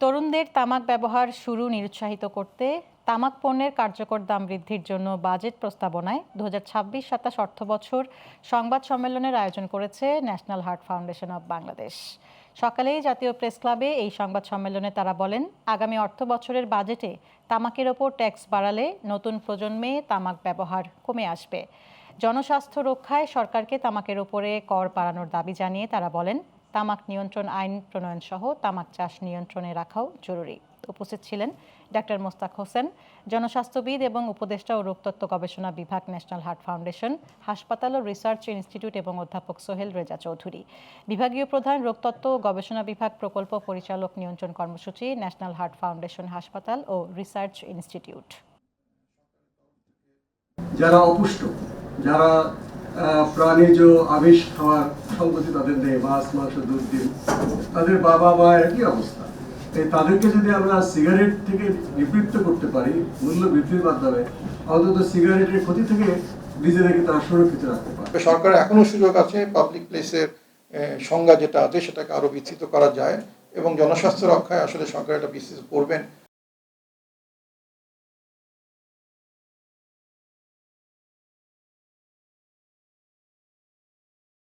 তরুণদের তামাক ব্যবহার শুরু নিরুৎসাহিত করতে তামাক পণ্যের কার্যকর দাম বৃদ্ধির জন্য বাজেট প্রস্তাবনায় 2026-27 অর্থবছর সংবাদ সম্মেলনের আয়োজন করেছে national heart foundation of Bangladesh. সকালেই জাতীয় প্রেস ক্লাবে এই সংবাদ সম্মেলনে তারা বলেন, আগামী অর্থবছরের বাজেটে তামাকের ওপর ট্যাক্স বাড়ালে নতুন প্রজন্মে তামাক ব্যবহার কমে আসবে। জনস্বাস্থ্য রক্ষায় সরকারকে তামাকের ওপরে কর বাড়ানোর দাবি জানিয়ে তারা বলেন, তামাক নিয়ন্ত্রণ আইন প্রণয়ন সহ তামাক চাষ নিয়ন্ত্রণে রাখাও জরুরি। উপস্থিত ছিলেন ডাক্তার মোস্তাক হোসেন, জনস্বাস্থ্যবিদ এবং উপদেষ্টা ও রোগতত্ত্ব গবেষণা বিভাগ, ন্যাশনাল হার্ট ফাউন্ডেশন হাসপাতাল ও রিসার্চ ইনস্টিটিউট এবং অধ্যাপক সোহেল রেজা চৌধুরী, বিভাগীয় প্রধান, রোগতত্ত্ব ও গবেষণা বিভাগ, প্রকল্প পরিচালক, নিয়ন্ত্রণ কর্মসূচি, ন্যাশনাল হার্ট ফাউন্ডেশন হাসপাতাল ও রিসার্চ ইনস্টিটিউট। যারা অপুষ্ট, যারা প্রাণীজ আমিষ খাওয়ার সম্পত্তি তাদের নেই, মাছ, মাংস, দুধ, ডিম, তাদের বাবা মা একই অবস্থা। তাদেরকে যদি আমরা সিগারেট থেকে নিবৃত্ত করতে পারি মূল্য বৃদ্ধির মাধ্যমে, অন্তত সিগারেটের ক্ষতি থেকে নিজেদেরকে তারা সুরক্ষিত রাখতে পারে। সরকার এখনো সুযোগ আছে পাবলিক প্লেসের সংজ্ঞা যেটা আছে সেটাকে আরো বিস্তৃত করা যায় এবং জনস্বাস্থ্য রক্ষায় আসলে সরকার এটা বিস্তৃত করবেন